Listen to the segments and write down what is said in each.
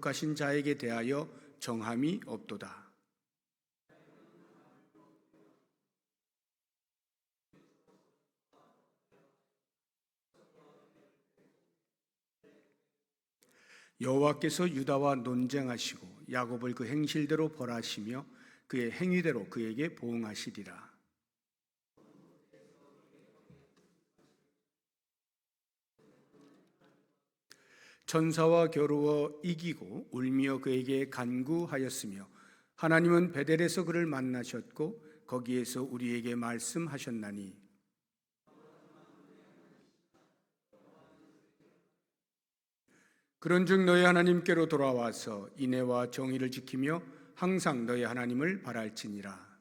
가신 자에게 대하여 정함이 없도다. 여호와께서 유다와 논쟁하시고 야곱을 그 행실대로 벌하시며 그의 행위대로 그에게 보응하시리라. 천사와 겨루어 이기고 울며 그에게 간구하였으며 하나님은 베델에서 그를 만나셨고 거기에서 우리에게 말씀하셨나니 그런즉 너희 하나님께로 돌아와서 인애와 정의를 지키며 항상 너희 하나님을 바랄지니라.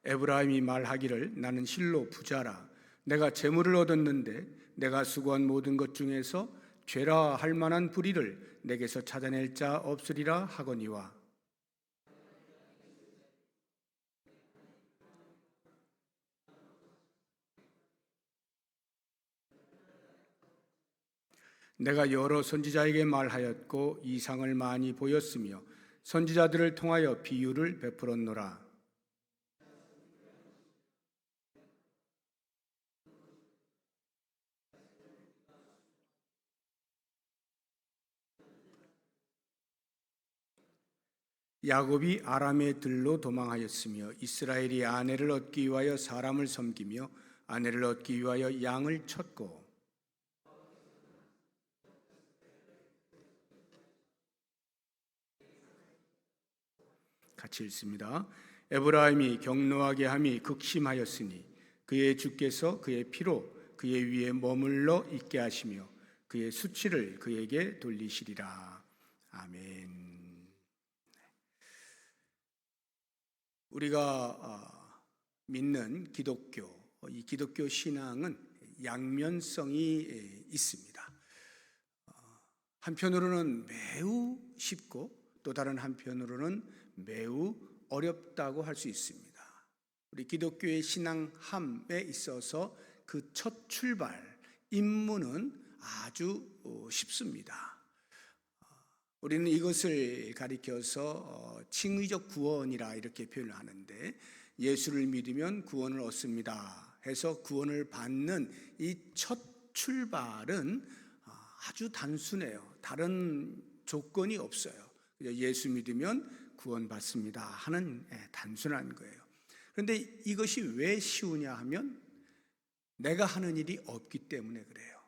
에브라임이 말하기를 나는 실로 부자라. 내가 재물을 얻었는데 내가 수고한 모든 것 중에서 죄라 할 만한 불의를 내게서 찾아낼 자 없으리라 하거니와 내가 여러 선지자에게 말하였고 이상을 많이 보였으며 선지자들을 통하여 비유를 베풀었노라. 야곱이 아람의 들로 도망하였으며 이스라엘이 아내를 얻기 위하여 사람을 섬기며 아내를 얻기 위하여 양을 쳤고 같이 읽습니다. 에브라임이 경노하게 함이 극심하였으니 그의 주께서 그의 피로 그의 위에 머물러 있게 하시며 그의 수치를 그에게 돌리시리라. 아멘. 우리가 믿는 기독교, 이 기독교 신앙은 양면성이 있습니다. 한편으로는 매우 쉽고 또 다른 한편으로는 매우 어렵다고 할 수 있습니다. 우리 기독교의 신앙함에 있어서 그 첫 출발, 입문은 아주 쉽습니다. 우리는 이것을 가리켜서 칭의적 구원이라 이렇게 표현을 하는데 예수를 믿으면 구원을 얻습니다 해서 구원을 받는 이 첫 출발은 아주 단순해요. 다른 조건이 없어요. 예수 믿으면 구원받습니다 하는 단순한 거예요. 그런데 이것이 왜 쉬우냐 하면 내가 하는 일이 없기 때문에 그래요.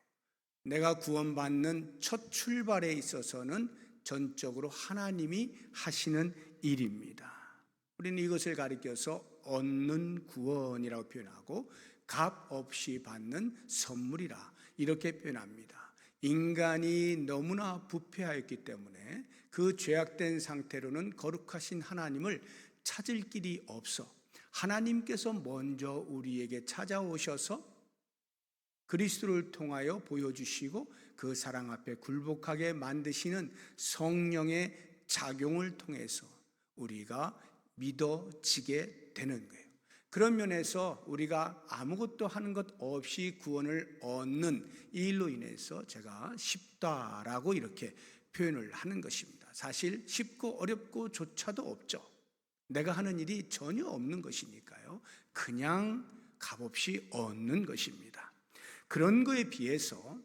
내가 구원받는 첫 출발에 있어서는 전적으로 하나님이 하시는 일입니다. 우리는 이것을 가리켜서 얻는 구원이라고 표현하고 값 없이 받는 선물이라 이렇게 표현합니다. 인간이 너무나 부패하였기 때문에 그 죄악된 상태로는 거룩하신 하나님을 찾을 길이 없어 하나님께서 먼저 우리에게 찾아오셔서 그리스도를 통하여 보여주시고 그 사랑 앞에 굴복하게 만드시는 성령의 작용을 통해서 우리가 믿어지게 되는 거예요. 그런 면에서 우리가 아무것도 하는 것 없이 구원을 얻는 이 일로 인해서 제가 쉽다라고 이렇게 표현을 하는 것입니다. 사실 쉽고 어렵고 조차도 없죠. 내가 하는 일이 전혀 없는 것이니까요. 그냥 값없이 얻는 것입니다. 그런 거에 비해서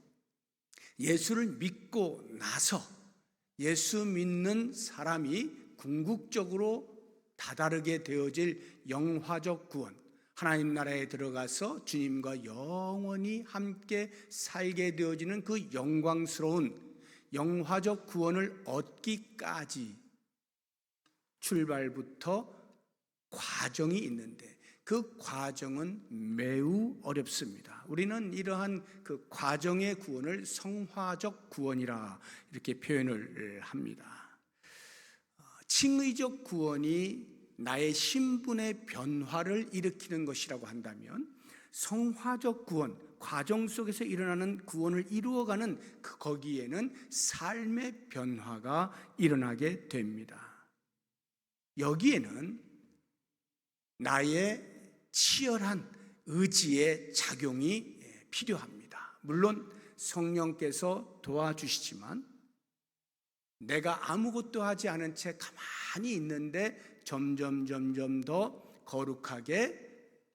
예수를 믿고 나서 예수 믿는 사람이 궁극적으로 다다르게 되어질 영화적 구원, 하나님 나라에 들어가서 주님과 영원히 함께 살게 되어지는 그 영광스러운 영화적 구원을 얻기까지 출발부터 과정이 있는데 그 과정은 매우 어렵습니다. 우리는 이러한 그 과정의 구원을 성화적 구원이라 이렇게 표현을 합니다. 칭의적 구원이 나의 신분의 변화를 일으키는 것이라고 한다면 성화적 구원, 과정 속에서 일어나는 구원을 이루어가는 거기에는 삶의 변화가 일어나게 됩니다. 여기에는 나의 치열한 의지의 작용이 필요합니다. 물론 성령께서 도와주시지만 내가 아무것도 하지 않은 채 가만히 있는데 점점 더 거룩하게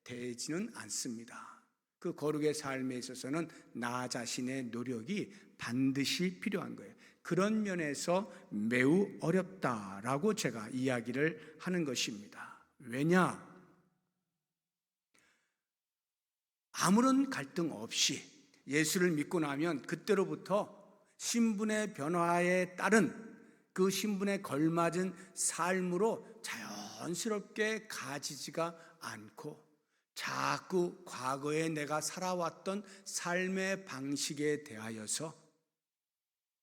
되지는 않습니다. 그 거룩의 삶에 있어서는 나 자신의 노력이 반드시 필요한 거예요. 그런 면에서 매우 어렵다라고 제가 이야기를 하는 것입니다. 왜냐? 아무런 갈등 없이 예수를 믿고 나면 그때로부터 신분의 변화에 따른 그 신분에 걸맞은 삶으로 자연스럽게 가지지가 않고 자꾸 과거에 내가 살아왔던 삶의 방식에 대하여서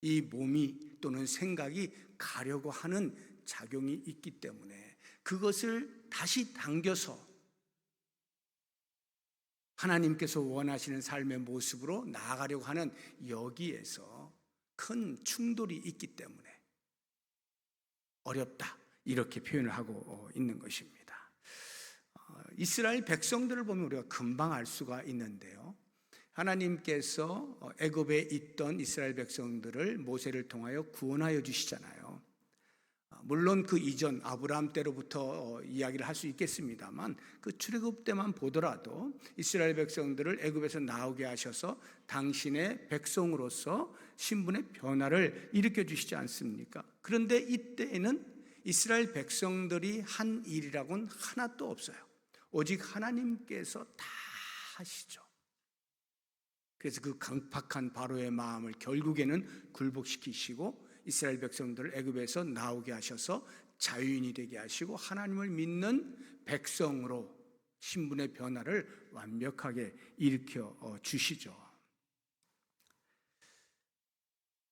이 몸이 또는 생각이 가려고 하는 작용이 있기 때문에 그것을 다시 당겨서 하나님께서 원하시는 삶의 모습으로 나아가려고 하는 여기에서 큰 충돌이 있기 때문에 어렵다 이렇게 표현을 하고 있는 것입니다. 이스라엘 백성들을 보면 우리가 금방 알 수가 있는데요. 하나님께서 애굽에 있던 이스라엘 백성들을 모세를 통하여 구원하여 주시잖아요. 물론 그 이전 아브라함 때로부터 이야기를 할 수 있겠습니다만 그 출애굽 때만 보더라도 이스라엘 백성들을 애굽에서 나오게 하셔서 당신의 백성으로서 신분의 변화를 일으켜 주시지 않습니까? 그런데 이때에는 이스라엘 백성들이 한 일이라고는 하나도 없어요. 오직 하나님께서 다 하시죠. 그래서 그 강팍한 바로의 마음을 결국에는 굴복시키시고 이스라엘 백성들을 애굽에서 나오게 하셔서 자유인이 되게 하시고 하나님을 믿는 백성으로 신분의 변화를 완벽하게 일으켜 주시죠.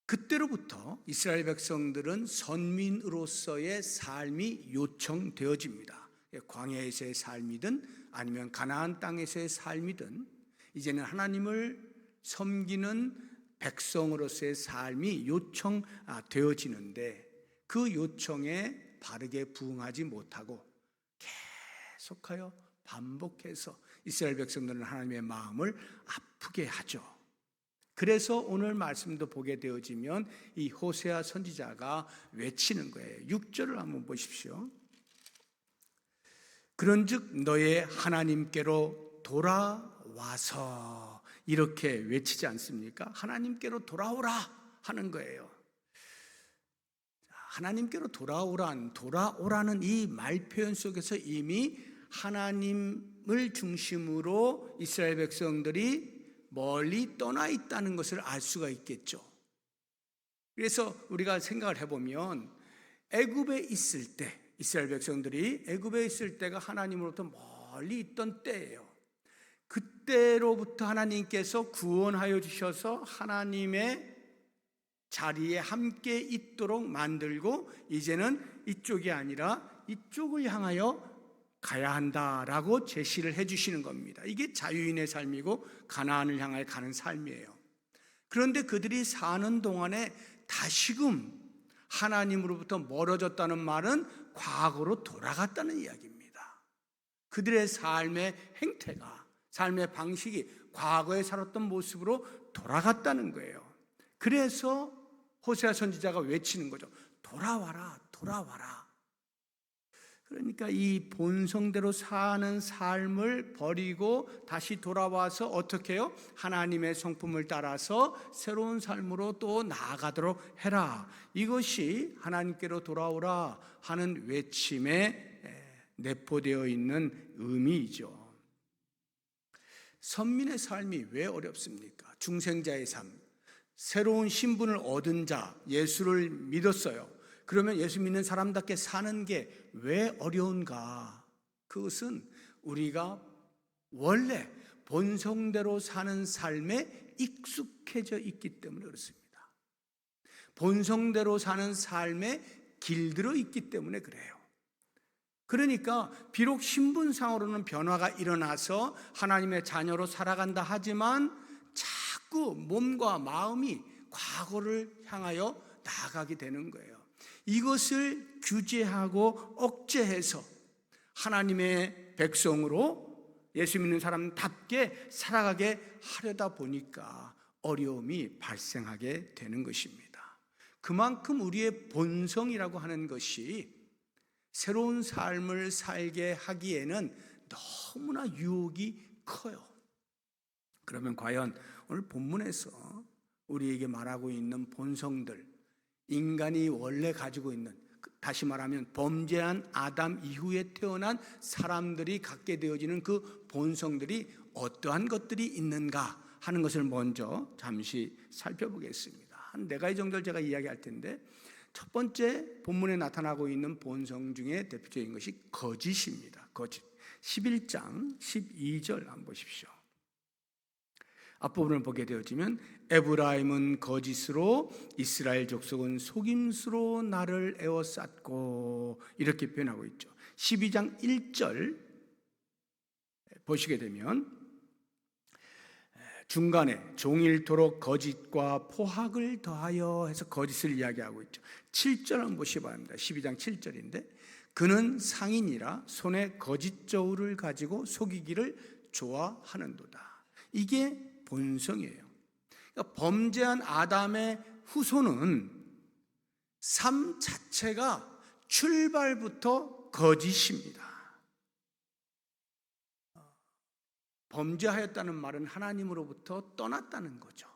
그때로부터 이스라엘 백성들은 선민으로서의 삶이 요청되어집니다. 광야에서의 삶이든 아니면 가나안 땅에서의 삶이든 이제는 하나님을 섬기는 백성으로서의 삶이 요청되어지는데 그 요청에 바르게 부응하지 못하고 계속하여 반복해서 이스라엘 백성들은 하나님의 마음을 아프게 하죠. 그래서 오늘 말씀도 보게 되어지면 이 호세아 선지자가 외치는 거예요. 6절을 한번 보십시오. 그런즉 너의 하나님께로 돌아와서 이렇게 외치지 않습니까? 하나님께로 돌아오라 하는 거예요. 하나님께로 돌아오라는 이 말 표현 속에서 이미 하나님을 중심으로 이스라엘 백성들이 멀리 떠나 있다는 것을 알 수가 있겠죠. 그래서 우리가 생각을 해보면 애굽에 있을 때 이스라엘 백성들이 애굽에 있을 때가 하나님으로부터 멀리 있던 때예요. 그때로부터 하나님께서 구원하여 주셔서 하나님의 자리에 함께 있도록 만들고 이제는 이쪽이 아니라 이쪽을 향하여 가야 한다라고 제시를 해주시는 겁니다. 이게 자유인의 삶이고 가나안을 향하여 가는 삶이에요. 그런데 그들이 사는 동안에 다시금 하나님으로부터 멀어졌다는 말은 과거로 돌아갔다는 이야기입니다. 그들의 삶의 행태가, 삶의 방식이 과거에 살았던 모습으로 돌아갔다는 거예요. 그래서 호세아 선지자가 외치는 거죠. 돌아와라, 돌아와라. 그러니까 이 본성대로 사는 삶을 버리고 다시 돌아와서 어떻게 해요? 하나님의 성품을 따라서 새로운 삶으로 또 나아가도록 해라. 이것이 하나님께로 돌아오라 하는 외침에 내포되어 있는 의미이죠. 선민의 삶이 왜 어렵습니까? 중생자의 삶, 새로운 신분을 얻은 자, 예수를 믿었어요. 그러면 예수 믿는 사람답게 사는 게 왜 어려운가? 그것은 우리가 원래 본성대로 사는 삶에 익숙해져 있기 때문에 그렇습니다. 본성대로 사는 삶에 길들어 있기 때문에 그래요. 그러니까 비록 신분상으로는 변화가 일어나서 하나님의 자녀로 살아간다 하지만 자꾸 몸과 마음이 과거를 향하여 나아가게 되는 거예요. 이것을 규제하고 억제해서 하나님의 백성으로 예수 믿는 사람답게 살아가게 하려다 보니까 어려움이 발생하게 되는 것입니다. 그만큼 우리의 본성이라고 하는 것이 새로운 삶을 살게 하기에는 너무나 유혹이 커요. 그러면 과연 오늘 본문에서 우리에게 말하고 있는 본성들, 인간이 원래 가지고 있는, 다시 말하면 범죄한 아담 이후에 태어난 사람들이 갖게 되어지는 그 본성들이 어떠한 것들이 있는가 하는 것을 먼저 잠시 살펴보겠습니다. 한 4가지 정도를 제가 이야기할 텐데, 첫 번째 본문에 나타나고 있는 본성 중에 대표적인 것이 거짓입니다. 거짓. 11장 12절 한번 보십시오. 앞부분을 보게 되어지면 에브라임은 거짓으로, 이스라엘 족속은 속임수로 나를 에워쌌고, 이렇게 표현하고 있죠. 12장 1절 보시게 되면 중간에 종일토록 거짓과 포학을 더하여 해서 거짓을 이야기하고 있죠. 7절 한번 보시기 바랍니다. 12장 7절인데 그는 상인이라 손에 거짓 저울을 가지고 속이기를 좋아하는도다. 이게 본성이에요. 그러니까 범죄한 아담의 후손은 삶 자체가 출발부터 거짓입니다. 범죄하였다는 말은 하나님으로부터 떠났다는 거죠.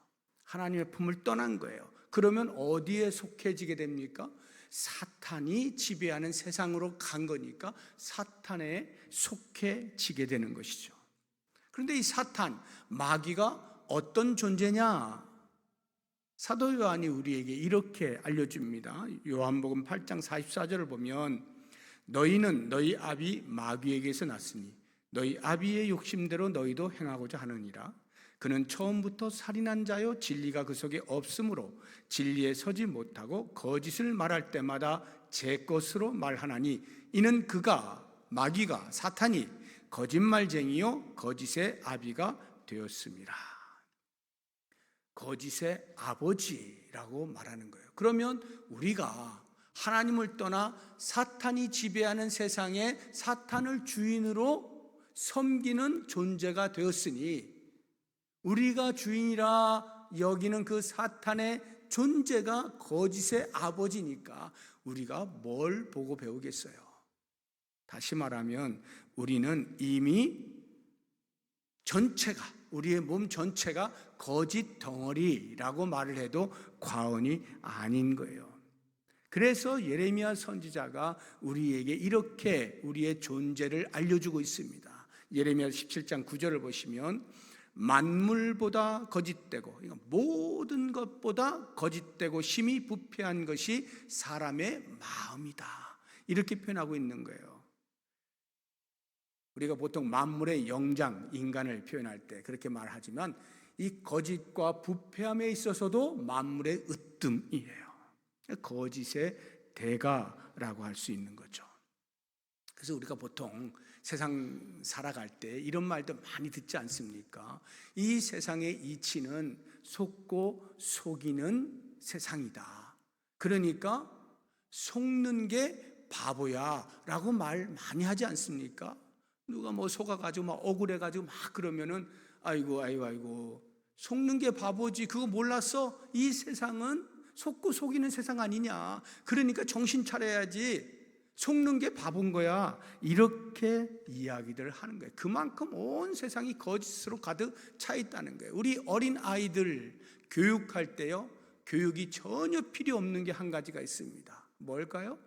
하나님의 품을 떠난 거예요. 그러면 어디에 속해지게 됩니까? 사탄이 지배하는 세상으로 간 거니까 사탄에 속해지게 되는 것이죠. 그런데 이 사탄, 마귀가 어떤 존재냐? 사도 요한이 우리에게 이렇게 알려줍니다. 요한복음 8장 44절을 보면 너희는 너희 아비 마귀에게서 났으니 너희 아비의 욕심대로 너희도 행하고자 하느니라. 그는 처음부터 살인한 자요 진리가 그 속에 없으므로 진리에 서지 못하고 거짓을 말할 때마다 제 것으로 말하나니 이는 그가 마귀가 사탄이 거짓말쟁이요 거짓의 아비가 되었습니다. 거짓의 아버지라고 말하는 거예요. 그러면 우리가 하나님을 떠나 사탄이 지배하는 세상에 사탄을 주인으로 섬기는 존재가 되었으니 우리가 주인이라 여기는 그 사탄의 존재가 거짓의 아버지니까 우리가 뭘 보고 배우겠어요? 다시 말하면 우리는 이미 전체가, 우리의 몸 전체가 거짓 덩어리라고 말을 해도 과언이 아닌 거예요. 그래서 예레미야 선지자가 우리에게 이렇게 우리의 존재를 알려주고 있습니다. 예레미야 17장 9절을 보시면 만물보다 거짓되고 모든 것보다 거짓되고 심히 부패한 것이 사람의 마음이다. 이렇게 표현하고 있는 거예요. 우리가 보통 만물의 영장, 인간을 표현할 때 그렇게 말하지만 이 거짓과 부패함에 있어서도 만물의 으뜸이에요. 거짓의 대가라고 할 수 있는 거죠. 그래서 우리가 보통 세상 살아갈 때 이런 말도 많이 듣지 않습니까? 이 세상의 이치는 속고 속이는 세상이다. 그러니까 속는 게 바보야 라고 말 많이 하지 않습니까? 누가 뭐 속아가지고 막 억울해가지고 막 그러면은 아이고 속는 게 바보지 그거 몰랐어? 이 세상은 속고 속이는 세상 아니냐. 그러니까 정신 차려야지. 속는 게 바본 거야. 이렇게 이야기들 하는 거예요. 그만큼 온 세상이 거짓으로 가득 차 있다는 거예요. 우리 어린 아이들 교육할 때요, 교육이 전혀 필요 없는 게 한 가지가 있습니다. 뭘까요?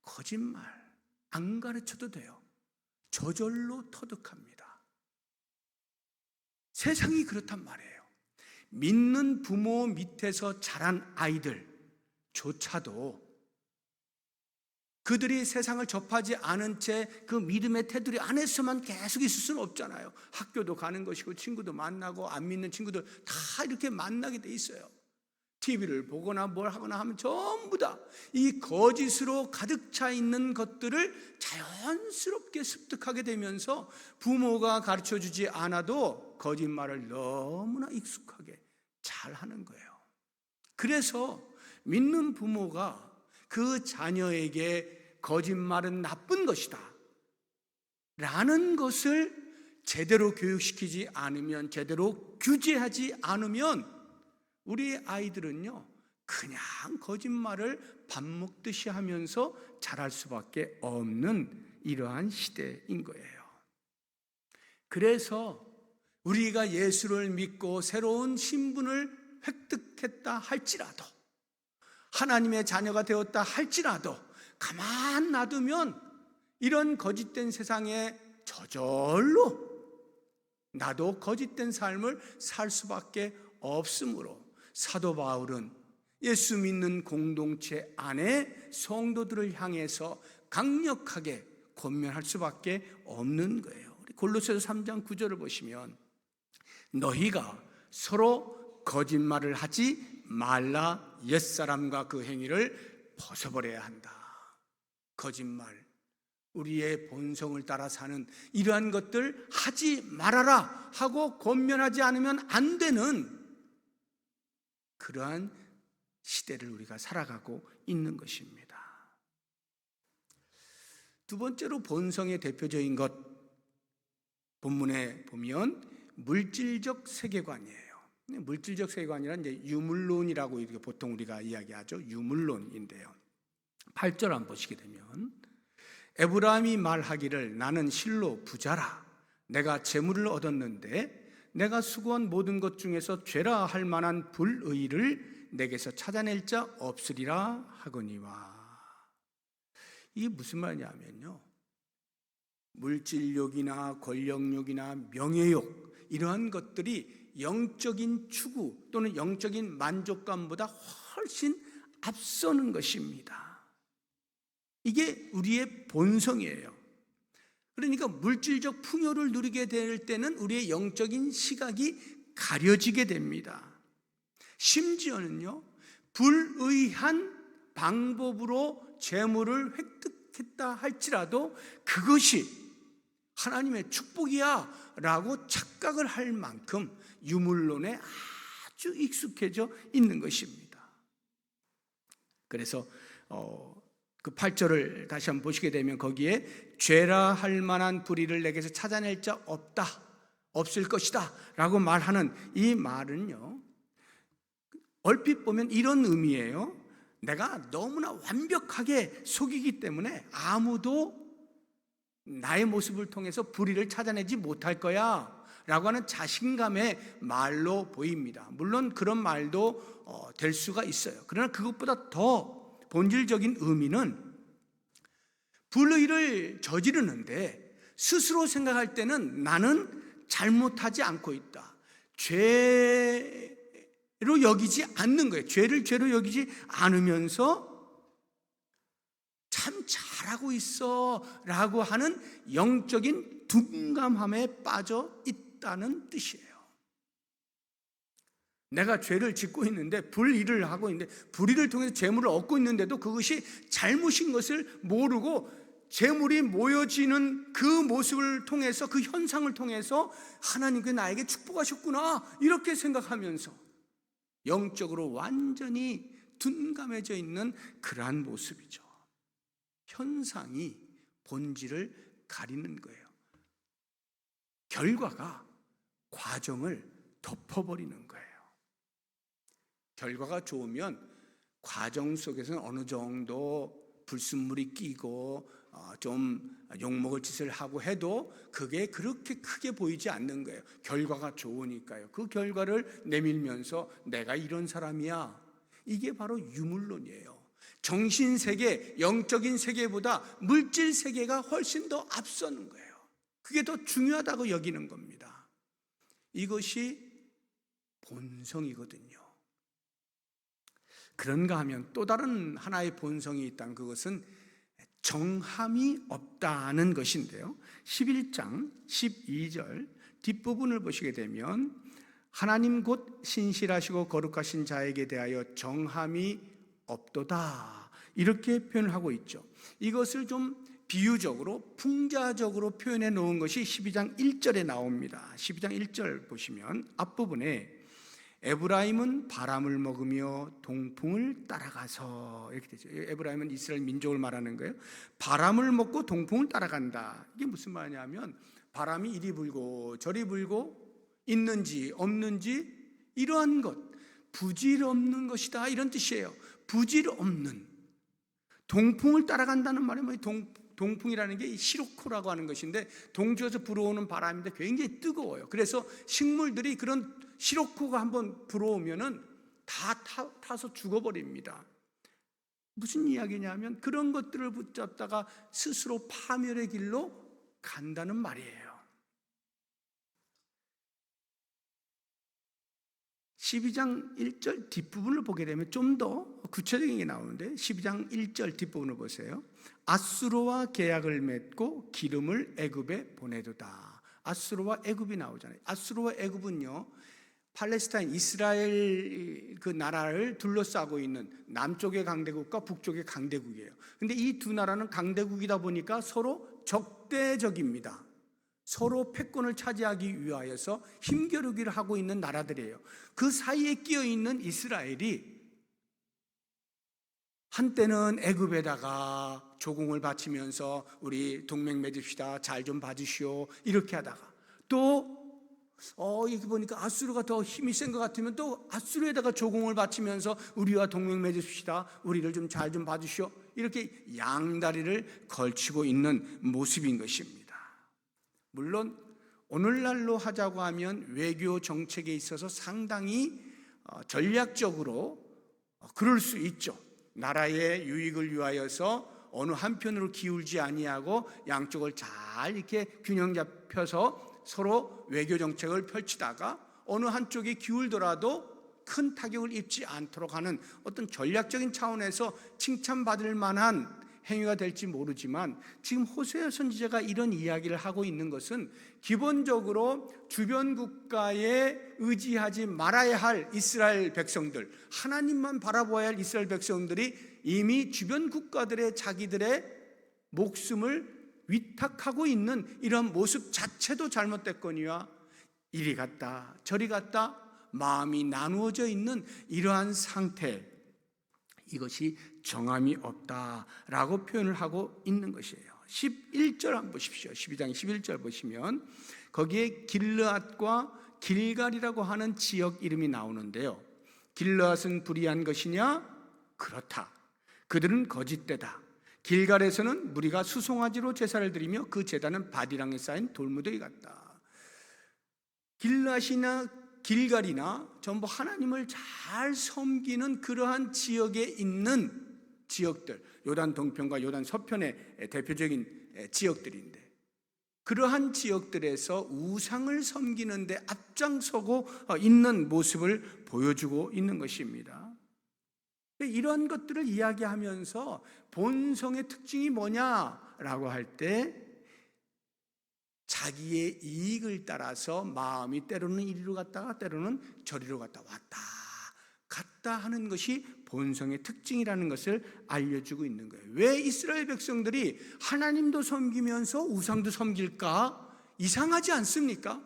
거짓말 안 가르쳐도 돼요. 저절로 터득합니다. 세상이 그렇단 말이에요. 믿는 부모 밑에서 자란 아이들조차도 그들이 세상을 접하지 않은 채 그 믿음의 테두리 안에서만 계속 있을 수는 없잖아요. 학교도 가는 것이고 친구도 만나고 안 믿는 친구들 다 이렇게 만나게 돼 있어요. TV를 보거나 뭘 하거나 하면 전부 다 이 거짓으로 가득 차 있는 것들을 자연스럽게 습득하게 되면서 부모가 가르쳐주지 않아도 거짓말을 너무나 익숙하게 잘 하는 거예요. 그래서 믿는 부모가 그 자녀에게 거짓말은 나쁜 것이다 라는 것을 제대로 교육시키지 않으면, 제대로 규제하지 않으면 우리 아이들은요, 그냥 거짓말을 밥 먹듯이 하면서 자랄 수밖에 없는 이러한 시대인 거예요. 그래서 우리가 예수를 믿고 새로운 신분을 획득했다 할지라도, 하나님의 자녀가 되었다 할지라도 가만 놔두면 이런 거짓된 세상에 저절로 나도 거짓된 삶을 살 수밖에 없으므로 사도 바울은 예수 믿는 공동체 안에 성도들을 향해서 강력하게 권면할 수밖에 없는 거예요. 골로새서 3장 9절을 보시면 너희가 서로 거짓말을 하지 말라, 옛사람과 그 행위를 벗어버려야 한다. 거짓말, 우리의 본성을 따라 사는 이러한 것들 하지 말아라 하고 권면하지 않으면 안 되는 그러한 시대를 우리가 살아가고 있는 것입니다. 두 번째로 본성의 대표적인 것, 본문에 보면 물질적 세계관이에요. 물질적 세계관이란 이제 유물론이라고 이렇게 보통 우리가 이야기하죠. 유물론인데요. 8절 한번 보시게 되면 에브라임이 말하기를 나는 실로 부자라, 내가 재물을 얻었는데 내가 수고한 모든 것 중에서 죄라 할 만한 불의를 내게서 찾아낼 자 없으리라 하거니와. 이게 무슨 말이냐면요, 물질욕이나 권력욕이나 명예욕, 이러한 것들이 영적인 추구 또는 영적인 만족감보다 훨씬 앞서는 것입니다. 이게 우리의 본성이에요. 그러니까 물질적 풍요를 누리게 될 때는 우리의 영적인 시각이 가려지게 됩니다. 심지어는요, 불의한 방법으로 재물을 획득했다 할지라도 그것이 하나님의 축복이야 라고 착각을 할 만큼 유물론에 아주 익숙해져 있는 것입니다. 그래서 그 8절을 다시 한번 보시게 되면 거기에 죄라 할 만한 불의를 내게서 찾아낼 자 없다, 없을 것이다 라고 말하는 이 말은요, 얼핏 보면 이런 의미예요. 내가 너무나 완벽하게 속이기 때문에 아무도 나의 모습을 통해서 불의를 찾아내지 못할 거야 라고 하는 자신감의 말로 보입니다. 물론 그런 말도 될 수가 있어요. 그러나 그것보다 더 본질적인 의미는 불의를 저지르는데 스스로 생각할 때는 나는 잘못하지 않고 있다, 죄로 여기지 않는 거예요. 죄를 죄로 여기지 않으면서 참 잘하고 있어 라고 하는 영적인 둔감함에 빠져 있다는 뜻이에요. 내가 죄를 짓고 있는데, 불의를 하고 있는데, 불의를 통해서 재물을 얻고 있는데도 그것이 잘못인 것을 모르고 재물이 모여지는 그 모습을 통해서, 그 현상을 통해서 하나님께 나에게 축복하셨구나 이렇게 생각하면서 영적으로 완전히 둔감해져 있는 그러한 모습이죠. 현상이 본질을 가리는 거예요. 결과가 과정을 덮어버리는 거예요. 결과가 좋으면 과정 속에서는 어느 정도 불순물이 끼고 좀 욕먹을 짓을 하고 해도 그게 그렇게 크게 보이지 않는 거예요. 결과가 좋으니까요. 그 결과를 내밀면서 내가 이런 사람이야, 이게 바로 유물론이에요. 정신세계, 영적인 세계보다 물질 세계가 훨씬 더 앞서는 거예요. 그게 더 중요하다고 여기는 겁니다. 이것이 본성이거든요. 그런가 하면 또 다른 하나의 본성이 있다는, 그것은 정함이 없다는 것인데요. 11장 12절 뒷부분을 보시게 되면 하나님 곧 신실하시고 거룩하신 자에게 대하여 정함이 없도다 이렇게 표현하고 있죠. 이것을 좀 비유적으로 풍자적으로 표현해 놓은 것이 12장 1절에 나옵니다. 12장 1절 보시면 앞부분에 에브라임은 바람을 먹으며 동풍을 따라가서, 이렇게 되죠. 에브라임은 이스라엘 민족을 말하는 거예요. 바람을 먹고 동풍을 따라간다. 이게 무슨 말이냐면 바람이 이리 불고 저리 불고 있는지 없는지 이러한 것, 부질 없는 것이다, 이런 뜻이에요. 부질 없는. 동풍을 따라간다는 말이 뭐예요? 동풍이라는 게 시로코라고 하는 것인데, 동쪽에서 불어오는 바람인데 굉장히 뜨거워요. 그래서 식물들이 그런 시로코가 한번 불어오면은 다 타서 죽어버립니다. 무슨 이야기냐면 그런 것들을 붙잡다가 스스로 파멸의 길로 간다는 말이에요. 12장 1절 뒷부분을 보게 되면 좀 더 구체적인 게 나오는데, 12장 1절 뒷부분을 보세요. 아수르와 계약을 맺고 기름을 애굽에 보내도다. 아수르와 애굽이 나오잖아요. 아수르와 애굽은요, 팔레스타인 이스라엘 그 나라를 둘러싸고 있는 남쪽의 강대국과 북쪽의 강대국이에요. 근데 이 두 나라는 강대국이다 보니까 서로 적대적입니다. 서로 패권을 차지하기 위하여서 힘겨루기를 하고 있는 나라들이에요. 그 사이에 끼어 있는 이스라엘이 한때는 애굽에다가 조공을 바치면서 우리 동맹 맺읍시다, 잘 좀 봐주시오, 이렇게 하다가 또 이렇게 보니까 아수르가 더 힘이 센 것 같으면 또 아수르에다가 조공을 바치면서 우리와 동맹 맺읍시다, 우리를 좀 잘 좀 봐주시오, 이렇게 양다리를 걸치고 있는 모습인 것입니다. 물론 오늘날로 하자고 하면 외교 정책에 있어서 상당히 전략적으로 그럴 수 있죠. 나라의 유익을 위하여서 어느 한편으로 기울지 아니하고 양쪽을 잘 이렇게 균형 잡혀서 서로 외교 정책을 펼치다가 어느 한쪽이 기울더라도 큰 타격을 입지 않도록 하는 어떤 전략적인 차원에서 칭찬받을 만한 행위가 될지 모르지만, 지금 호세아 선지자가 이런 이야기를 하고 있는 것은 기본적으로 주변 국가에 의지하지 말아야 할 이스라엘 백성들, 하나님만 바라보아야 할 이스라엘 백성들이 이미 주변 국가들의 자기들의 목숨을 위탁하고 있는 이런 모습 자체도 잘못됐거니와 이리 갔다 저리 갔다 마음이 나누어져 있는 이러한 상태, 이것이 정함이 없다라고 표현을 하고 있는 것이에요. 11절 한번 보십시오. 12장 11절 보시면 거기에 길르앗과 길갈이라고 하는 지역 이름이 나오는데요. 길르앗은 불의한 것이냐? 그렇다. 그들은 거짓되다. 길갈에서는 무리가 수송아지로 제사를 드리며 그 제단은 바디랑에 쌓인 돌무더기 같다. 길르앗이나 길갈이나 전부 하나님을 잘 섬기는 그러한 지역에 있는 지역들, 요단 동편과 요단 서편의 대표적인 지역들인데, 그러한 지역들에서 우상을 섬기는 데 앞장서고 있는 모습을 보여주고 있는 것입니다. 이러한 것들을 이야기하면서 본성의 특징이 뭐냐라고 할 때, 자기의 이익을 따라서 마음이 때로는 이리로 갔다가 때로는 저리로 갔다 왔다 갔다 하는 것이 본성의 특징이라는 것을 알려주고 있는 거예요. 왜 이스라엘 백성들이 하나님도 섬기면서 우상도 섬길까? 이상하지 않습니까?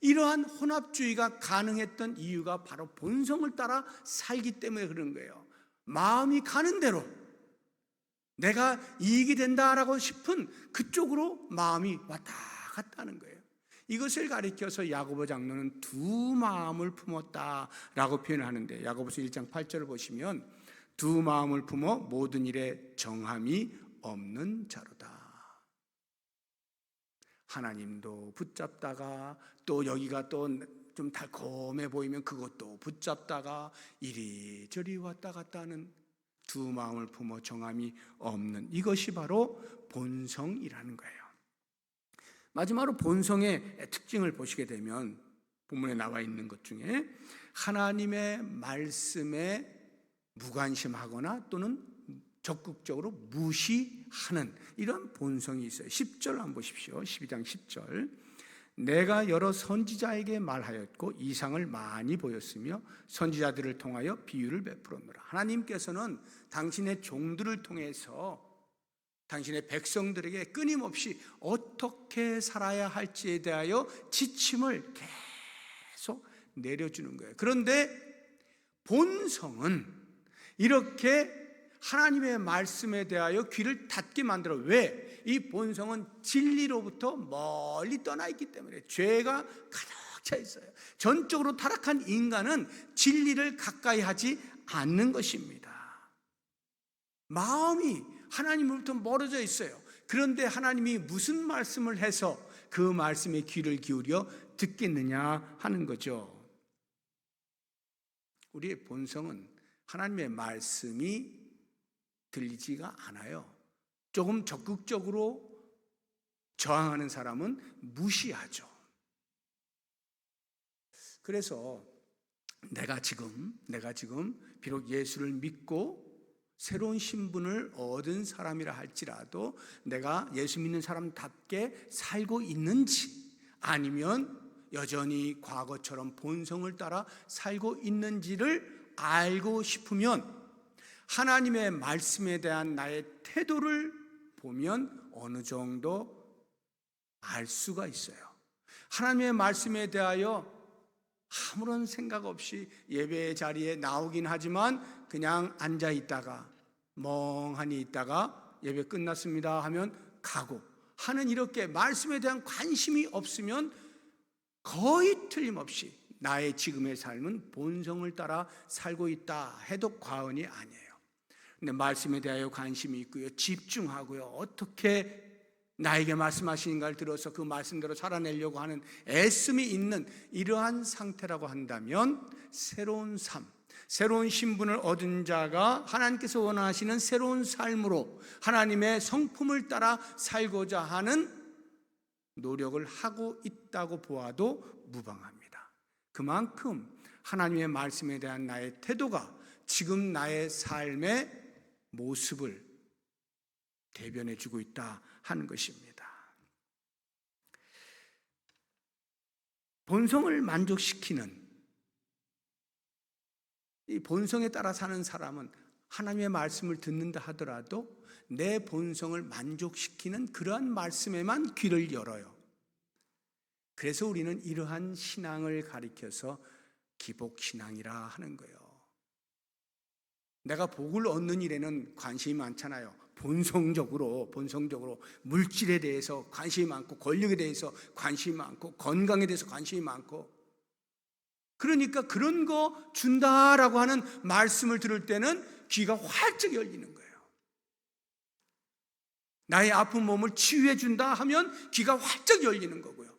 이러한 혼합주의가 가능했던 이유가 바로 본성을 따라 살기 때문에 그런 거예요. 마음이 가는 대로 내가 이익이 된다라고 싶은 그쪽으로 마음이 왔다 갔다 하는 거예요. 이것을 가리켜서 야고보 장로는 두 마음을 품었다라고 표현하는데, 야고보서 1장 8절을 보시면 두 마음을 품어 모든 일에 정함이 없는 자로다. 하나님도 붙잡다가 또 여기가 또 좀 달콤해 보이면 그것도 붙잡다가 이리저리 왔다 갔다 하는 두 마음을 품어 정함이 없는, 이것이 바로 본성이라는 거예요. 마지막으로 본성의 특징을 보시게 되면 본문에 나와 있는 것 중에 하나님의 말씀에 무관심하거나 또는 적극적으로 무시하는 이런 본성이 있어요. 10절 한번 보십시오. 12장 10절. 내가 여러 선지자에게 말하였고 이상을 많이 보였으며 선지자들을 통하여 비유를 베풀었노라. 하나님께서는 당신의 종들을 통해서 당신의 백성들에게 끊임없이 어떻게 살아야 할지에 대하여 지침을 계속 내려주는 거예요. 그런데 본성은 이렇게 하나님의 말씀에 대하여 귀를 닫게 만들어. 왜? 이 본성은 진리로부터 멀리 떠나 있기 때문에, 죄가 가득 갇혀 있어요. 전적으로 타락한 인간은 진리를 가까이 하지 않는 것입니다. 마음이 하나님으로부터 멀어져 있어요. 그런데 하나님이 무슨 말씀을 해서 그 말씀에 귀를 기울여 듣겠느냐 하는 거죠. 우리의 본성은 하나님의 말씀이 들리지가 않아요. 조금 적극적으로 저항하는 사람은 무시하죠. 그래서 내가 지금 비록 예수를 믿고 새로운 신분을 얻은 사람이라 할지라도 내가 예수 믿는 사람답게 살고 있는지, 아니면 여전히 과거처럼 본성을 따라 살고 있는지를 알고 싶으면 하나님의 말씀에 대한 나의 태도를 보면 어느 정도 알 수가 있어요. 하나님의 말씀에 대하여 아무런 생각 없이 예배의 자리에 나오긴 하지만 그냥 앉아 있다가 멍하니 있다가 예배 끝났습니다 하면 가고 하는, 이렇게 말씀에 대한 관심이 없으면 거의 틀림없이 나의 지금의 삶은 본성을 따라 살고 있다 해도 과언이 아니에요. 근데 말씀에 대하여 관심이 있고요, 집중하고요, 어떻게 나에게 말씀하시는가를 들어서 그 말씀대로 살아내려고 하는 애씀이 있는 이러한 상태라고 한다면 새로운 삶, 새로운 신분을 얻은 자가 하나님께서 원하시는 새로운 삶으로 하나님의 성품을 따라 살고자 하는 노력을 하고 있다고 보아도 무방합니다. 그만큼 하나님의 말씀에 대한 나의 태도가 지금 나의 삶의 모습을 대변해 주고 있다 하는 것입니다. 본성을 만족시키는, 이 본성에 따라 사는 사람은 하나님의 말씀을 듣는다 하더라도 내 본성을 만족시키는 그러한 말씀에만 귀를 열어요. 그래서 우리는 이러한 신앙을 가리켜서 기복신앙이라 하는 거예요. 내가 복을 얻는 일에는 관심이 많잖아요. 본성적으로 물질에 대해서 관심이 많고, 권력에 대해서 관심이 많고, 건강에 대해서 관심이 많고, 그러니까 그런 거 준다라고 하는 말씀을 들을 때는 귀가 활짝 열리는 거예요. 나의 아픈 몸을 치유해 준다 하면 귀가 활짝 열리는 거고요.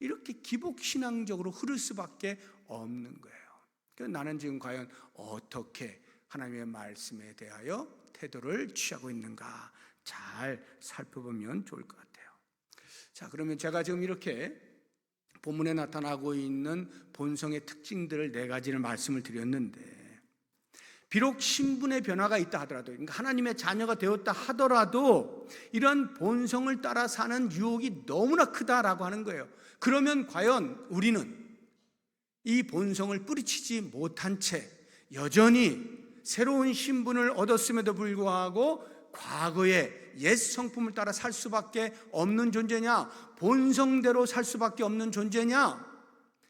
이렇게 기복신앙적으로 흐를 수밖에 없는 거예요. 그래서 나는 지금 과연 어떻게 하나님의 말씀에 대하여 태도를 취하고 있는가 잘 살펴보면 좋을 것 같아요. 자, 그러면 제가 지금 이렇게 본문에 나타나고 있는 본성의 특징들을 4가지를 말씀을 드렸는데, 비록 신분의 변화가 있다 하더라도, 그러니까 하나님의 자녀가 되었다 하더라도 이런 본성을 따라 사는 유혹이 너무나 크다라고 하는 거예요. 그러면 과연 우리는 이 본성을 뿌리치지 못한 채 여전히 새로운 신분을 얻었음에도 불구하고 과거의 옛 성품을 따라 살 수밖에 없는 존재냐, 본성대로 살 수밖에 없는 존재냐,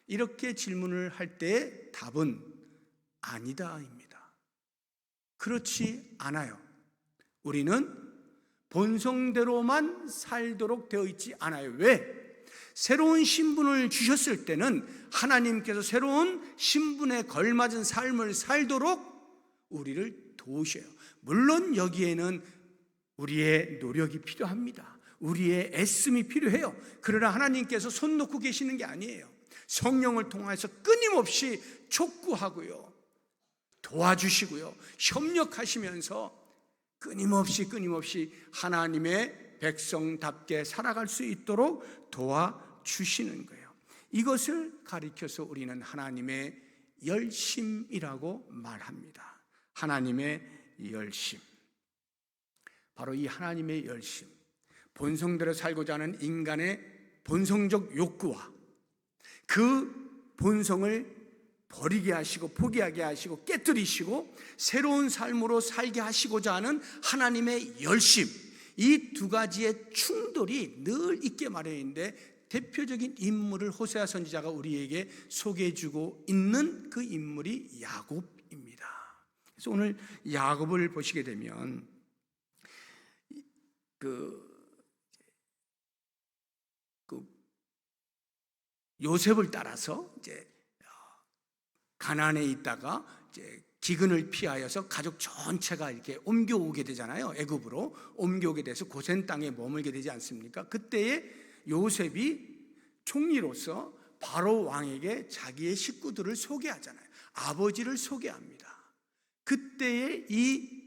이렇게 질문을 할 때 답은 아니다입니다. 그렇지 않아요. 우리는 본성대로만 살도록 되어 있지 않아요. 왜? 새로운 신분을 주셨을 때는 하나님께서 새로운 신분에 걸맞은 삶을 살도록 우리를 도우셔요. 물론 여기에는 우리의 노력이 필요합니다. 우리의 애씀이 필요해요. 그러나 하나님께서 손 놓고 계시는 게 아니에요. 성령을 통해서 끊임없이 촉구하고요, 도와주시고요, 협력하시면서 끊임없이 하나님의 백성답게 살아갈 수 있도록 도와주시는 거예요. 이것을 가리켜서 우리는 하나님의 열심이라고 말합니다. 하나님의 열심, 바로 이 하나님의 열심, 본성대로 살고자 하는 인간의 본성적 욕구와 그 본성을 버리게 하시고 포기하게 하시고 깨뜨리시고 새로운 삶으로 살게 하시고자 하는 하나님의 열심, 이 2가지의 충돌이 늘 있게 마련해 있는데, 대표적인 인물을 호세아 선지자가 우리에게 소개해주고 있는 그 인물이 야곱입니다. 그래서 오늘 야곱을 보시게 되면 요셉을 따라서 이제 가나안에 있다가 이제 기근을 피하여서 가족 전체가 이렇게 옮겨오게 되잖아요. 애굽으로 옮겨오게 돼서 고센 땅에 머물게 되지 않습니까? 그때에 요셉이 총리로서 바로 왕에게 자기의 식구들을 소개하잖아요. 아버지를 소개합니다. 그때에 이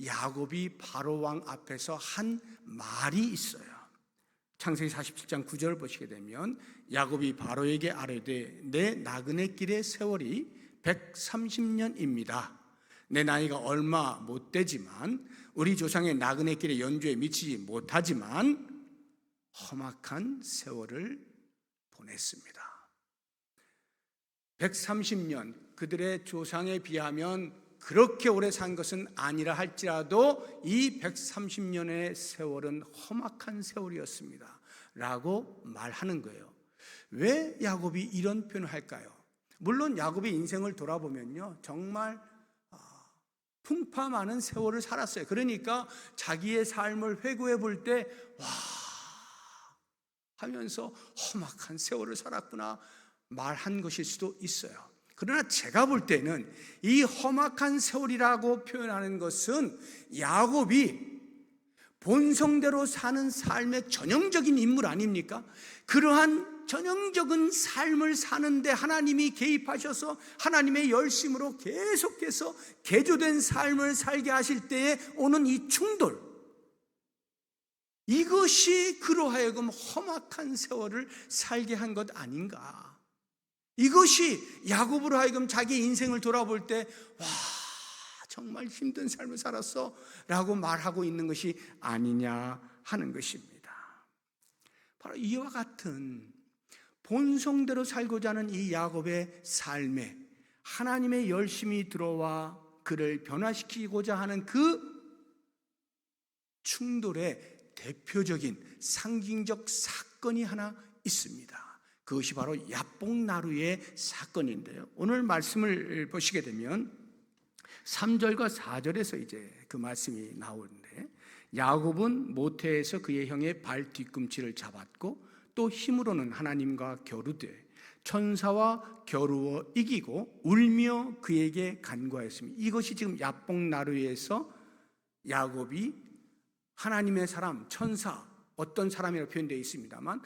야곱이 바로 왕 앞에서 한 말이 있어요. 창세기 47장 9절 보시게 되면 야곱이 바로에게 아뢰되 내 나그네 길의 세월이 130년입니다. 내 나이가 얼마 못 되지만 우리 조상의 나그네 길의 연주에 미치지 못하지만 험악한 세월을 보냈습니다. 130년, 그들의 조상에 비하면 그렇게 오래 산 것은 아니라 할지라도 이 130년의 세월은 험악한 세월이었습니다 라고 말하는 거예요. 왜 야곱이 이런 표현을 할까요? 물론 야곱의 인생을 돌아보면요, 정말 풍파 많은 세월을 살았어요. 그러니까 자기의 삶을 회고해 볼 때 와 하면서 험악한 세월을 살았구나 말한 것일 수도 있어요. 그러나 제가 볼 때는 이 험악한 세월이라고 표현하는 것은 야곱이 본성대로 사는 삶의 전형적인 인물 아닙니까? 그러한 전형적인 삶을 사는데 하나님이 개입하셔서 하나님의 열심으로 계속해서 개조된 삶을 살게 하실 때에 오는 이 충돌, 이것이 그로 하여금 험악한 세월을 살게 한 것 아닌가. 이것이 야곱으로 하여금 자기 인생을 돌아볼 때 와 정말 힘든 삶을 살았어 라고 말하고 있는 것이 아니냐 하는 것입니다. 바로 이와 같은 본성대로 살고자 하는 이 야곱의 삶에 하나님의 열심이 들어와 그를 변화시키고자 하는 그 충돌의 대표적인 상징적 사건이 하나 있습니다. 그것이 바로 야복나루의 사건인데요, 오늘 말씀을 보시게 되면 3절과 4절에서 이제 그 말씀이 나오는데, 야곱은 모태에서 그의 형의 발 뒤꿈치를 잡았고 또 힘으로는 하나님과 겨루되 천사와 겨루어 이기고 울며 그에게 간구하였습니다. 이것이 지금 야복나루에서 야곱이 하나님의 사람, 천사, 어떤 사람이라고 표현되어 있습니다만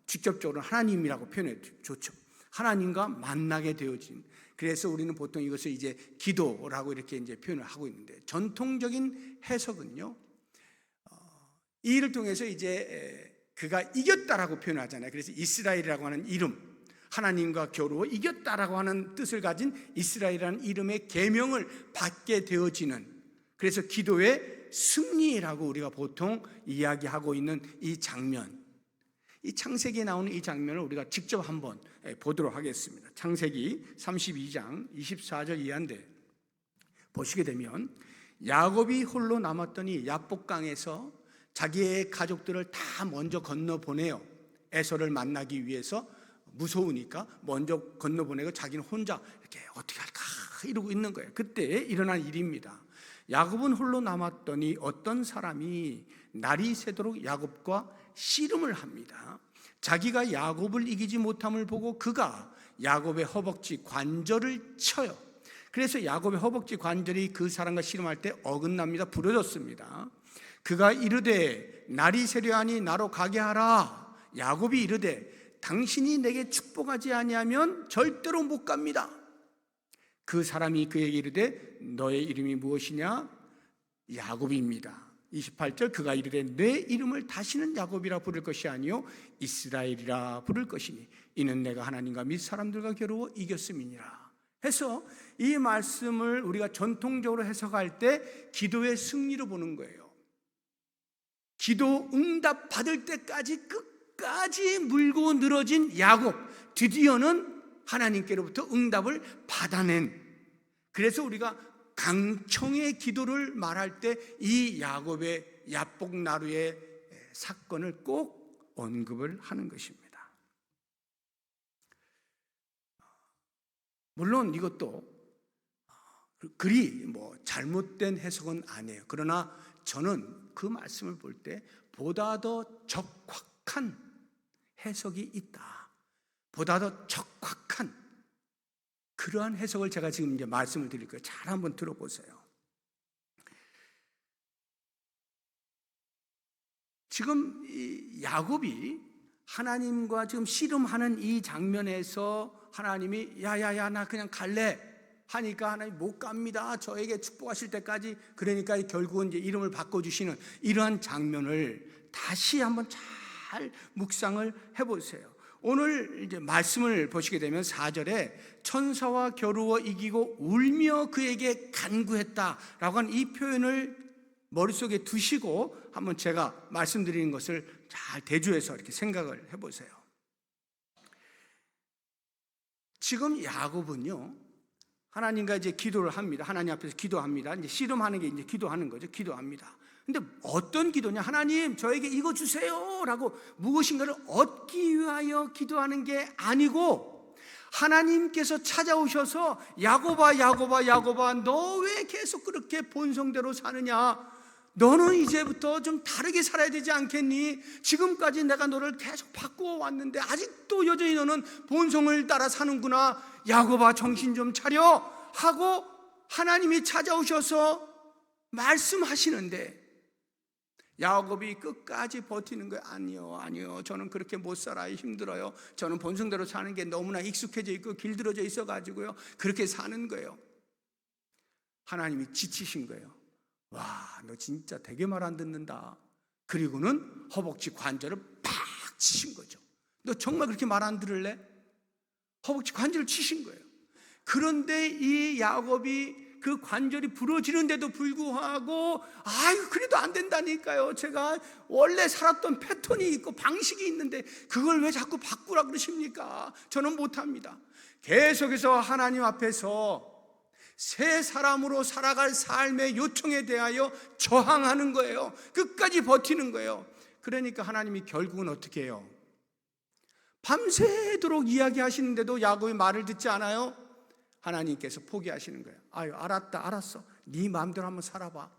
직접적으로 하나님이라고 표현해 좋죠. 하나님과 만나게 되어진, 그래서 우리는 보통 이것을 이제 기도라고 이렇게 이제 표현을 하고 있는데, 전통적인 해석은요, 이 일을 통해서 이제 그가 이겼다라고 표현하잖아요. 그래서 이스라엘이라고 하는 이름, 하나님과 겨루어 이겼다라고 하는 뜻을 가진 이스라엘이라는 이름의 계명을 받게 되어지는, 그래서 기도의 승리라고 우리가 보통 이야기하고 있는 이 장면, 이 창세기에 나오는 이 장면을 우리가 직접 한번 보도록 하겠습니다. 창세기 32장 24절 이하인데 보시게 되면, 야곱이 홀로 남았더니 야복강에서 자기의 가족들을 다 먼저 건너보내요. 에서를 만나기 위해서 무서우니까 먼저 건너보내고 자기는 혼자 이렇게 어떻게 할까 이러고 있는 거예요. 그때 일어난 일입니다. 야곱은 홀로 남았더니 어떤 사람이 날이 새도록 야곱과 씨름을 합니다. 자기가 야곱을 이기지 못함을 보고 그가 야곱의 허벅지 관절을 쳐요. 그래서 야곱의 허벅지 관절이 그 사람과 씨름할 때 어긋납니다. 부러졌습니다. 그가 이르되 날이 새려하니 나로 가게 하라. 야곱이 이르되 당신이 내게 축복하지 아니하면 절대로 못 갑니다. 그 사람이 그에게 이르되 너의 이름이 무엇이냐? 야곱입니다. 28절, 그가 이르되 내 이름을 다시는 야곱이라 부를 것이 아니요 이스라엘이라 부를 것이니 이는 내가 하나님과 및 사람들과 겨루어 이겼음이니라 해서, 이 말씀을 우리가 전통적으로 해석할 때 기도의 승리로 보는 거예요. 기도 응답 받을 때까지 끝까지 물고 늘어진 야곱, 드디어는 하나님께로부터 응답을 받아낸, 그래서 우리가 강청의 기도를 말할 때 이 야곱의 야복나루의 사건을 꼭 언급을 하는 것입니다. 물론 이것도 그리 잘못된 해석은 아니에요. 그러나 저는 그 말씀을 볼 때 보다 더 적확한 해석이 있다, 보다 더 적확한 그러한 해석을 제가 지금 이제 말씀을 드릴 거예요. 잘 한번 들어보세요. 지금 이 야곱이 하나님과 지금 씨름하는 이 장면에서 하나님이 야야야 나 그냥 갈래 하니까 하나님 못 갑니다. 저에게 축복하실 때까지. 그러니까 결국은 이제 이름을 바꿔주시는 이러한 장면을 다시 한번 잘 묵상을 해보세요. 오늘 이제 말씀을 보시게 되면 4절에 천사와 겨루어 이기고 울며 그에게 간구했다라고 하는 이 표현을 머릿속에 두시고 한번 제가 말씀드리는 것을 잘 대조해서 이렇게 생각을 해보세요. 지금 야곱은요, 하나님과 이제 기도를 합니다. 하나님 앞에서 기도합니다. 이제 씨름하는 게 이제 기도하는 거죠. 기도합니다. 근데 어떤 기도냐? 하나님, 저에게 이거 주세요. 라고 무엇인가를 얻기 위하여 기도하는 게 아니고, 하나님께서 찾아오셔서 야곱아, 야곱아, 야곱아, 너 왜 계속 그렇게 본성대로 사느냐? 너는 이제부터 좀 다르게 살아야 되지 않겠니? 지금까지 내가 너를 계속 바꾸어 왔는데 아직도 여전히 너는 본성을 따라 사는구나. 야곱아, 정신 좀 차려 하고 하나님이 찾아오셔서 말씀하시는데 야곱이 끝까지 버티는 거예요. 아니요, 저는 그렇게 못 살아요. 힘들어요. 저는 본성대로 사는 게 너무나 익숙해져 있고 길들어져 있어가지고요, 그렇게 사는 거예요. 하나님이 지치신 거예요. 와, 너 진짜 되게 말 안 듣는다. 그리고는 허벅지 관절을 팍 치신 거죠. 너 정말 그렇게 말 안 들을래? 허벅지 관절을 치신 거예요. 그런데 이 야곱이 그 관절이 부러지는데도 불구하고 아유, 그래도 안 된다니까요. 제가 원래 살았던 패턴이 있고 방식이 있는데 그걸 왜 자꾸 바꾸라 그러십니까? 저는 못합니다. 계속해서 하나님 앞에서 새 사람으로 살아갈 삶의 요청에 대하여 저항하는 거예요. 끝까지 버티는 거예요. 그러니까 하나님이 결국은 어떻게 해요? 밤새도록 이야기하시는데도 야곱의 말을 듣지 않아요? 하나님께서 포기하시는 거예요. 아유, 알았어. 네 마음대로 한번 살아봐.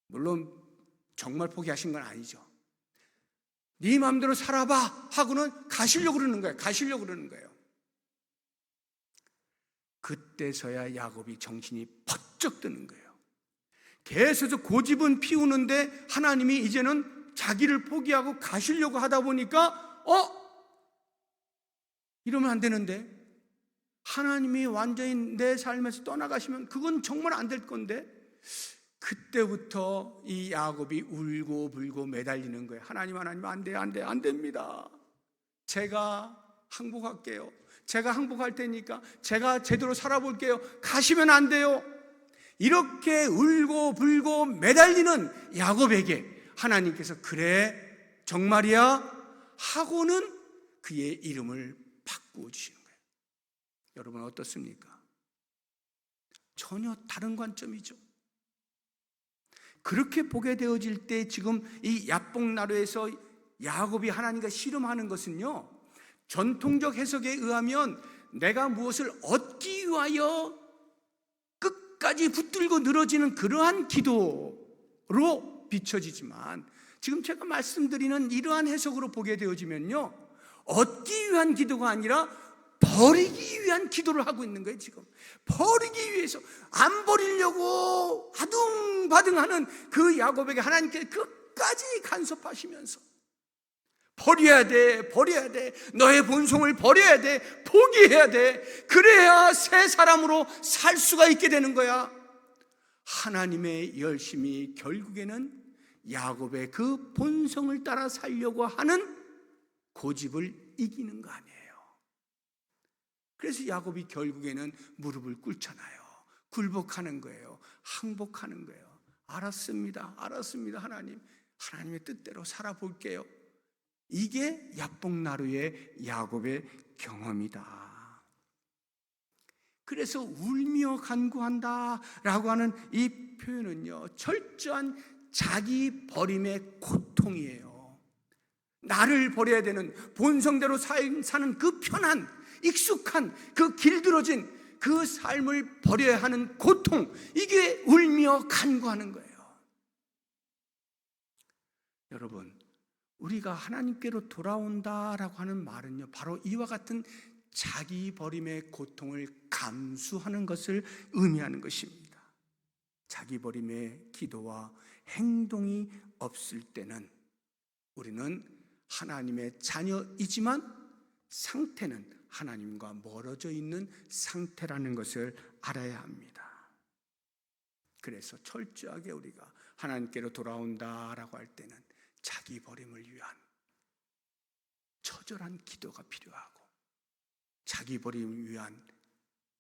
물론 정말 포기하신 건 아니죠. 네 마음대로 살아봐 하고는 가시려고 그러는 거예요. 그때서야 야곱이 정신이 번쩍 드는 거예요. 계속해서 고집은 피우는데 하나님이 이제는 자기를 포기하고 가시려고 하다 보니까 이러면 안 되는데, 하나님이 완전히 내 삶에서 떠나가시면 그건 정말 안 될 건데, 그때부터 이 야곱이 울고 불고 매달리는 거예요. 하나님 안 됩니다. 제가 항복할게요. 제가 항복할 테니까 제가 제대로 살아볼게요. 가시면 안 돼요. 이렇게 울고 불고 매달리는 야곱에게 하나님께서 그래 정말이야 하고는 그의 이름을 바꾸어 주시는 거예요. 여러분 어떻습니까? 전혀 다른 관점이죠. 그렇게 보게 되어질 때 지금 이 야복나루에서 야곱이 하나님과 씨름하는 것은요, 전통적 해석에 의하면 내가 무엇을 얻기 위하여 끝까지 붙들고 늘어지는 그러한 기도로 비춰지지만, 지금 제가 말씀드리는 이러한 해석으로 보게 되어지면요, 얻기 위한 기도가 아니라 버리기 위한 기도를 하고 있는 거예요. 지금 버리기 위해서, 안 버리려고 아둥바둥하는 그 야곱에게 하나님께 끝까지 간섭하시면서 버려야 돼. 너의 본성을 버려야 돼. 포기해야 돼. 그래야 새 사람으로 살 수가 있게 되는 거야. 하나님의 열심이 결국에는 야곱의 그 본성을 따라 살려고 하는 고집을 이기는 거 아니에요. 그래서 야곱이 결국에는 무릎을 꿇잖아요. 굴복하는 거예요. 항복하는 거예요. 알았습니다. 하나님의 뜻대로 살아볼게요. 이게 야복나루의 야곱의 경험이다. 그래서 울며 간구한다 라고 하는 이 표현은요, 철저한 자기 버림의 고통이에요. 나를 버려야 되는, 본성대로 사는 그 편한, 익숙한, 그 길들어진 그 삶을 버려야 하는 고통, 이게 울며 간구하는 거예요. 여러분, 우리가 하나님께로 돌아온다라고 하는 말은요, 바로 이와 같은 자기 버림의 고통을 감수하는 것을 의미하는 것입니다. 자기 버림의 기도와 행동이 없을 때는 우리는 하나님의 자녀이지만 상태는 하나님과 멀어져 있는 상태라는 것을 알아야 합니다. 그래서 철저하게 우리가 하나님께로 돌아온다라고 할 때는 자기 버림을 위한 처절한 기도가 필요하고, 자기 버림을 위한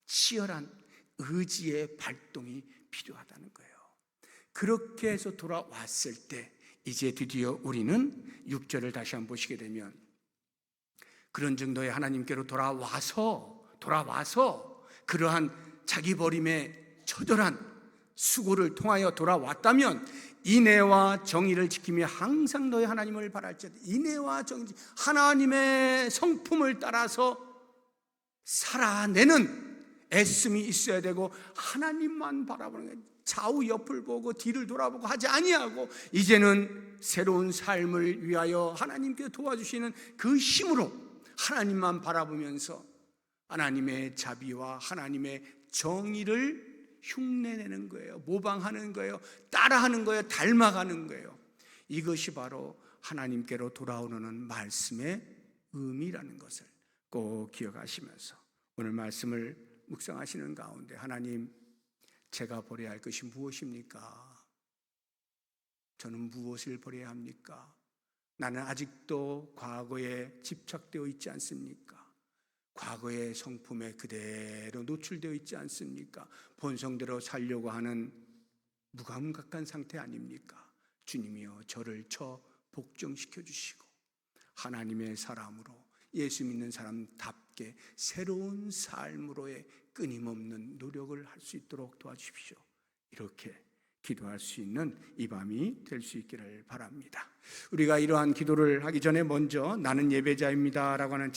치열한 의지의 발동이 필요하다는 거예요. 그렇게 해서 돌아왔을 때 이제 드디어 우리는 6절을 다시 한번 보시게 되면, 그런 정도의 하나님께로 돌아와서 그러한 자기 버림의 처절한 수고를 통하여 돌아왔다면 인애와 정의를 지키며 항상 너희 하나님을 바랄지어다. 인애와 정의, 하나님의 성품을 따라서 살아내는 애씀이 있어야 되고, 하나님만 바라보는 거예요. 좌우 옆을 보고 뒤를 돌아보고 하지 아니하고, 이제는 새로운 삶을 위하여 하나님께 도와주시는 그 힘으로 하나님만 바라보면서 하나님의 자비와 하나님의 정의를 흉내내는 거예요. 모방하는 거예요. 따라하는 거예요. 닮아가는 거예요. 이것이 바로 하나님께로 돌아오는 말씀의 의미라는 것을 꼭 기억하시면서 오늘 말씀을 묵상하시는 가운데, 하나님, 제가 버려야 할 것이 무엇입니까? 저는 무엇을 버려야 합니까? 나는 아직도 과거에 집착되어 있지 않습니까? 과거의 성품에 그대로 노출되어 있지 않습니까? 본성대로 살려고 하는 무감각한 상태 아닙니까? 주님이여, 저를 복종시켜 주시고 하나님의 사람으로, 예수 믿는 사람답게 새로운 삶으로의 끊임없는 노력을 할 수 있도록 도와주십시오. 이렇게 기도할 수 있는 이 밤이 될 수 있기를 바랍니다. 우리가 이러한 기도를 하기 전에 먼저 나는 예배자입니다 라고 하는